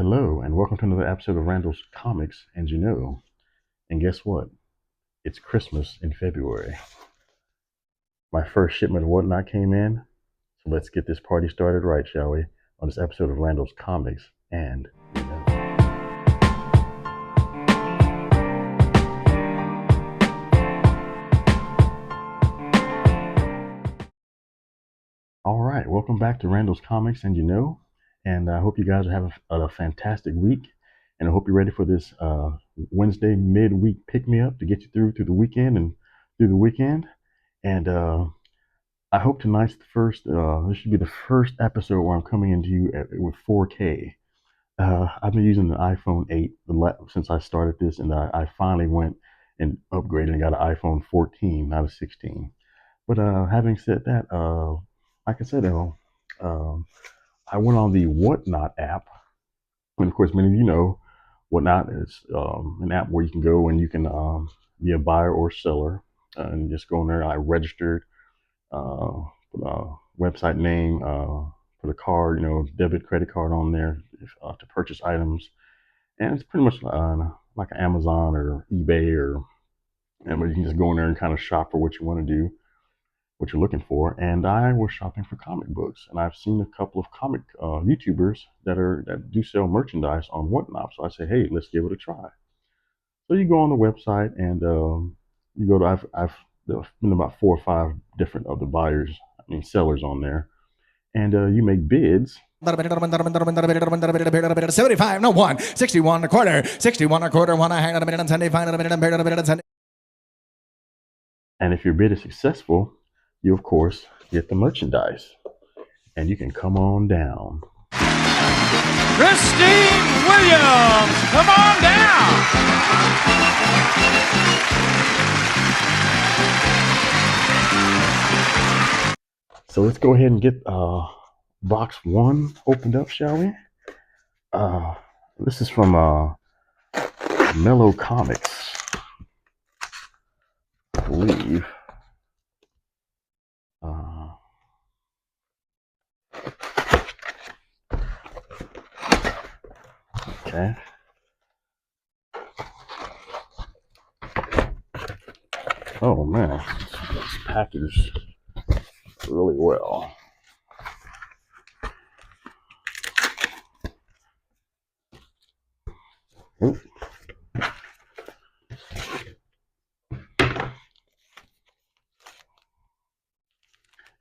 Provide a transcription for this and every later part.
Hello, and welcome to another episode of Randall's Comics and And guess what? It's Christmas in February. My first shipment of whatnot came in, so let's get this party started right, shall we? On this episode of Randall's Comics and. All right, welcome back to Randall's Comics and I hope you guys are having a fantastic week. And I hope you're ready for this Wednesday midweek pick me up to get you through the weekend and through the weekend. And I hope tonight's the first. This should be the first episode where I'm coming into you with 4K. I've been using the iPhone 8 since I started this, and I finally went and upgraded and got an iPhone 14, not a 16. But having said that, like I said, I went on the Whatnot app, and of course, many of you know Whatnot is an app where you can go and you can be a buyer or seller, and just go in there. I registered uh, website name, put a card, debit, credit card on there to purchase items, and it's pretty much like Amazon or eBay and where you can just go in there and kind of shop for what you want to do, what you're looking for. And I was shopping for comic books, and I've seen a couple of comic YouTubers that do sell merchandise on Whatnot. So I say, hey, let's give it a try. So you go on the website and you go to I've there's been about 4 or 5 different of the buyers, I mean sellers on there, and you make bids. 75, no one, 61 a quarter, 61 a quarter, one, I hang on a minute and 75 a minute and a minute and And if your bid is successful, you of course get the merchandise, and you can come on down. Christine Williams, come on down. So let's go ahead and get box 1 opened up, shall we? This is from Mellow Comics, I believe. Okay. Oh man, it's packaged really well. Oop.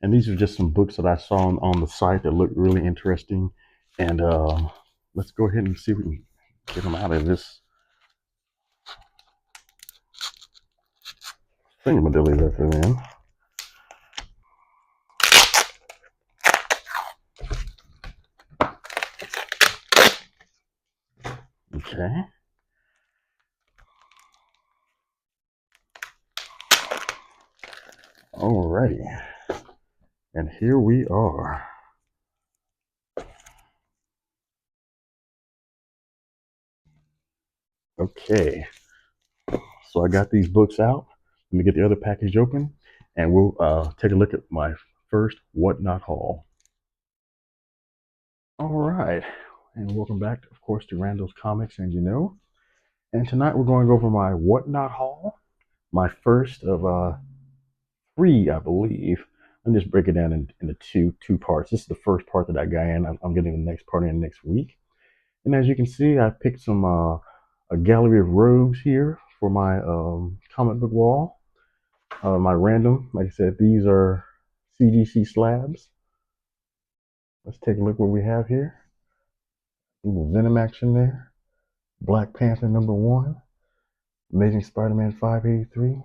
And these are just some books that I saw on the site that looked really interesting. And let's go ahead and see if we can get them out of this thingamadilly that they're in. Okay. Alrighty. And here we are. Okay. So I got these books out. Let me get the other package open, and we'll take a look at my first Whatnot haul. All right. And welcome back, of course, to Randall's Comics and And tonight we're going over my Whatnot haul. My first of 3, I believe. Let me just break it down into two parts. This is the first part that I got in. I'm getting the next part in next week. And as you can see, I picked some a gallery of rogues here for my comic book wall. My random, like I said, these are CGC slabs. Let's take a look what we have here. A little Venom action there. Black Panther #1. Amazing Spider-Man 583.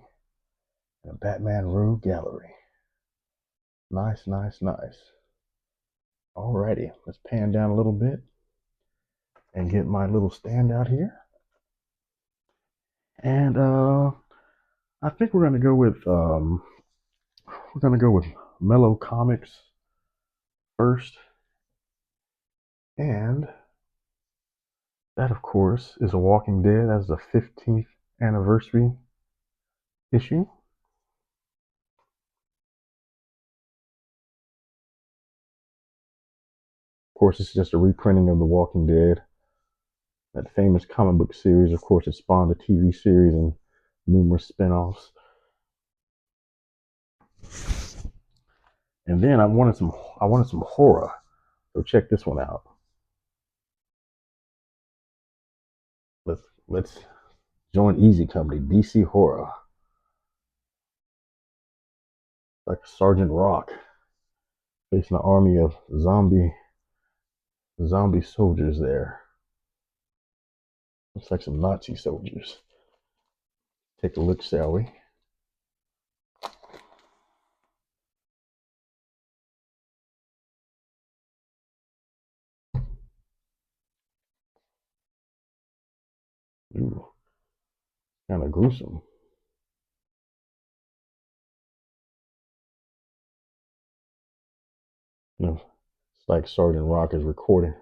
And a Batman Rogue Gallery. Nice, nice, nice. Alrighty, let's pan down a little bit and get my little stand out here. And I think we're gonna go with Mellow Comics first, and that of course is a Walking Dead. That's the 15th anniversary issue. Of course, it's just a reprinting of The Walking Dead That famous comic book series, of course, it spawned a TV series and numerous spin-offs. And then I wanted some horror. So check this one out. Let's join Easy Company, DC Horror. Like Sergeant Rock facing an army of zombie soldiers there. Looks like some Nazi soldiers. Take a look, shall we? Ooh, kind of gruesome. You know, it's like Sergeant Rock is recruiting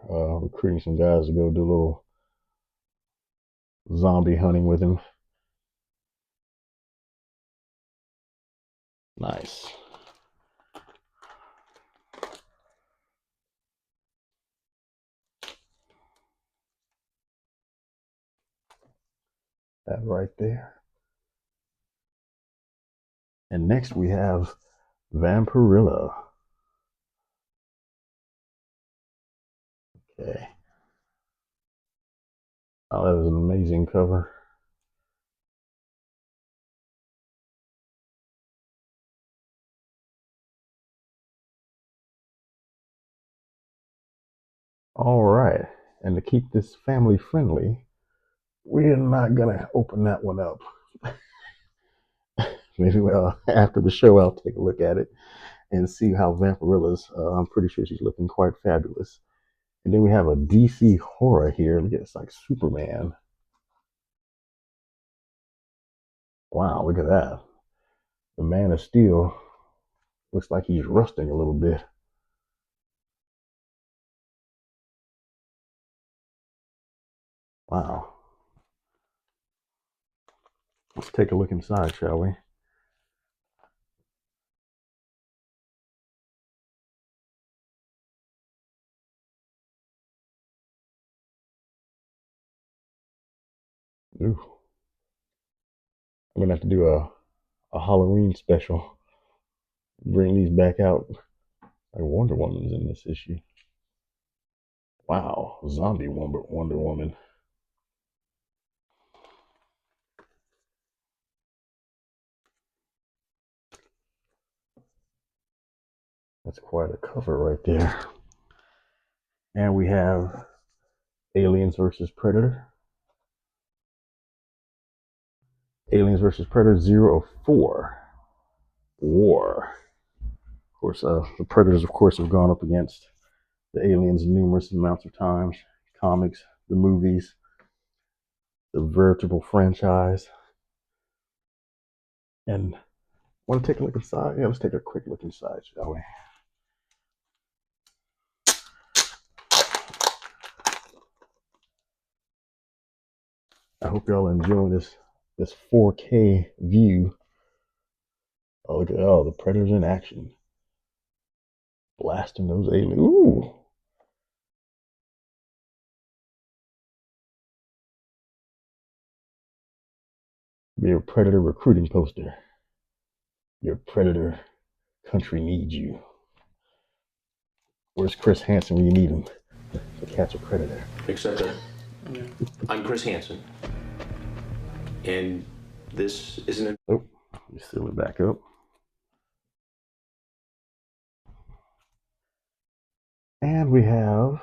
some guys to go do a little zombie hunting with him. Nice. That right there. And next we have Vampirilla. Okay. Oh, that is an amazing cover. All right. And to keep this family friendly, we're not going to open that one up. Maybe after the show, I'll take a look at it and see how Vampirilla's. I'm pretty sure she's looking quite fabulous. And then we have a DC horror here. Look at it's like Superman. Wow, look at that. The Man of Steel looks like he's rusting a little bit. Wow. Let's take a look inside, shall we? Ooh. I'm gonna have to do a Halloween special. Bring these back out. Like Wonder Woman's in this issue. Wow, zombie Wonder Woman. That's quite a cover right there. And we have Aliens versus Predator. Aliens versus Predator 004. War. Of course, the Predators, of course, have gone up against the aliens numerous amounts of times. Comics, the movies, the veritable franchise. And want to take a look inside? Yeah, let's take a quick look inside, shall we? I hope y'all are enjoying this 4K view. Oh, look at the Predators in action. Blasting those aliens. Ooh. Be a Predator recruiting poster. Your Predator country needs you. Where's Chris Hansen when you need him to catch a Predator? Except that I'm Chris Hansen. And this isn't a... Oh, let me seal it back up. And we have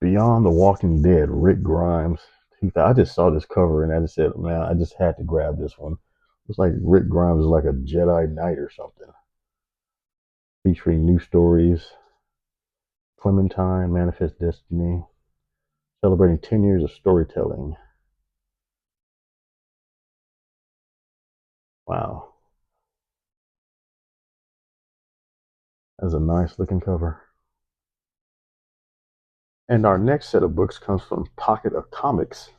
Beyond the Walking Dead, Rick Grimes. I just saw this cover and I just said, man, I just had to grab this one. Looks like Rick Grimes is like a Jedi Knight or something. Featuring new stories, Clementine, Manifest Destiny, celebrating 10 years of storytelling. Wow. That's a nice looking cover. And our next set of books comes from Pocket of Comics.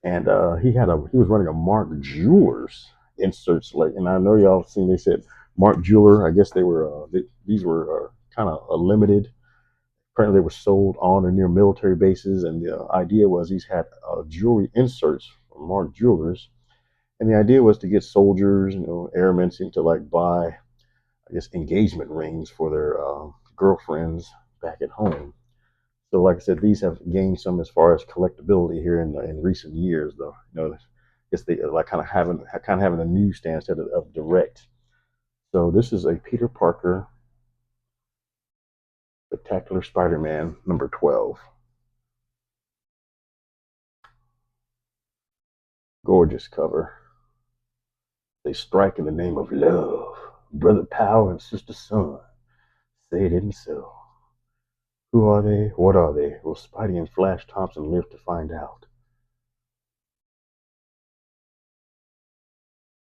And he was running a Mark Jewelers insert select. And I know y'all seen they said Mark Jeweler. I guess these were kind of a limited Apparently, they were sold on or near military bases, and the idea was these had jewelry inserts from Mark Jewelers, and the idea was to get soldiers, airmen seem to like buy, I guess, engagement rings for their girlfriends back at home. So, like I said, these have gained some as far as collectability here in recent years, though. I guess they like kind of having a newsstand instead of direct. So this is a Peter Parker Spectacular Spider-Man number 12. Gorgeous cover. They strike in the name of love, brother power and sister sun. Say it isn't so. Who are they? What are they? Will Spidey and Flash Thompson live to find out?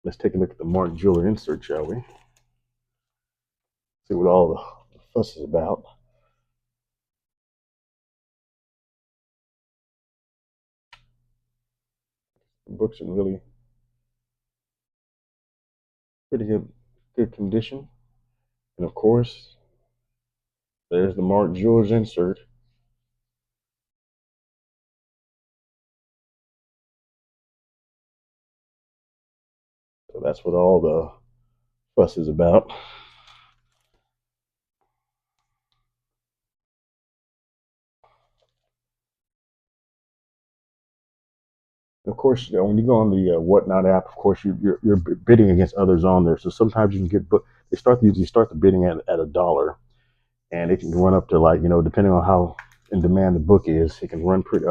Let's take a look at the Mark Jeweler insert, shall we? See what all the fuss is about. The book's in really pretty good condition. And of course, there's the Mark Jewelers insert. So that's what all the fuss is about. Of course, when you go on the Whatnot app, of course you're bidding against others on there. So sometimes you can get book. Usually start the bidding at $1, and it can run up to like depending on how in demand the book is, it can run pretty.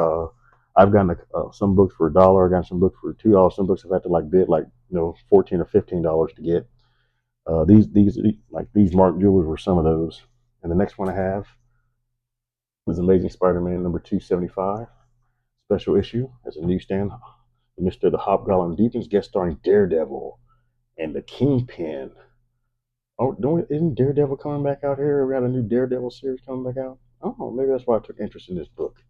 I've gotten some books for $1. I've gotten some books for $2. Some books I've had to like bid like $14 or $15 to get. These Mark Jewelers were some of those. And the next one I have is Amazing Spider-Man number 275, special issue as a newsstand. Mr. The Hobgoblin Deepens, guest starring Daredevil and the Kingpin. Oh, isn't Daredevil coming back out here? We got a new Daredevil series coming back out. Oh, maybe that's why I took interest in this book.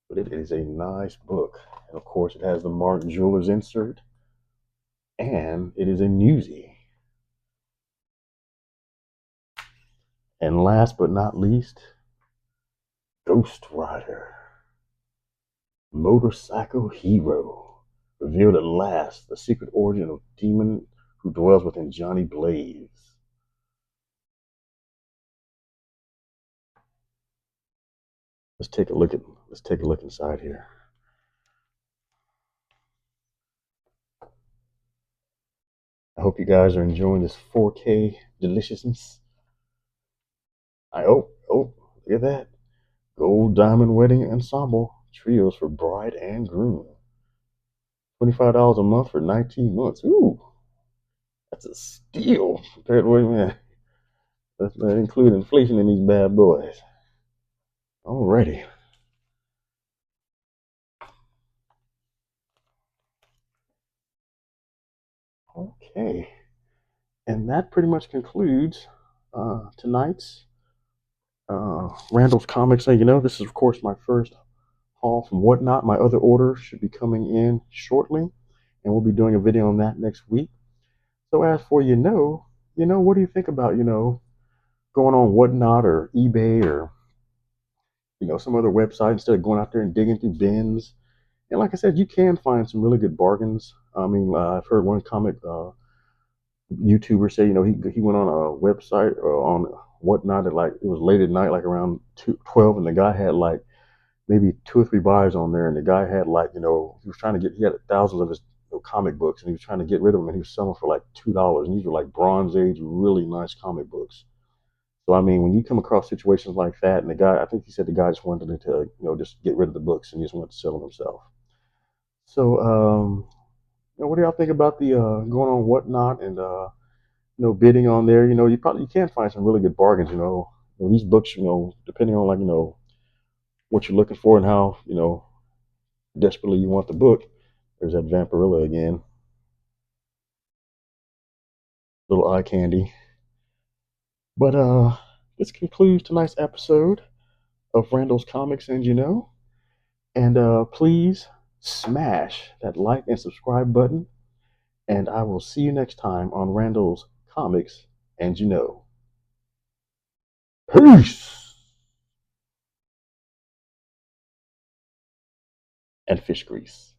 But it is a nice book. And of course, it has the Mark Jewelers insert. And it is a newsie. And last but not least, Ghost Rider. Motorcycle Hero. Revealed at last the secret origin of demon who dwells within Johnny Blaze. Let's take a look inside here. I hope you guys are enjoying this 4K deliciousness. Look at that. Gold Diamond Wedding Ensemble trios for bride and groom. $25 a month for 19 months. Ooh, that's a steal compared to man. Let's not include inflation in these bad boys. Alrighty. Okay. And that pretty much concludes tonight's Randall's Comics. This is, of course, my first haul from Whatnot. My other order should be coming in shortly, and we'll be doing a video on that next week. So as for what do you think about, going on Whatnot or eBay or, some other website instead of going out there and digging through bins? And like I said, you can find some really good bargains. I mean, I've heard one comic YouTuber say, he went on a website on Whatnot at like, it was late at night, like around 12, and the guy had like maybe 2 or 3 buyers on there, and the guy had like, he was trying to he had thousands of his comic books, and he was trying to get rid of them, and he was selling for like $2, and these were like Bronze Age, really nice comic books. So I mean, when you come across situations like that, and the guy, I think he said the guy just wanted to, just get rid of the books, and he just wanted to sell them himself. So, what do y'all think about the going on Whatnot and bidding on there? You can find some really good bargains. These books, depending on like what you're looking for and how desperately you want the book. There's that Vampirilla again. Little eye candy. But this concludes tonight's episode of Randall's Comics and please smash that like and subscribe button, and I will see you next time on Randall's Comics and Peace. and fish grease.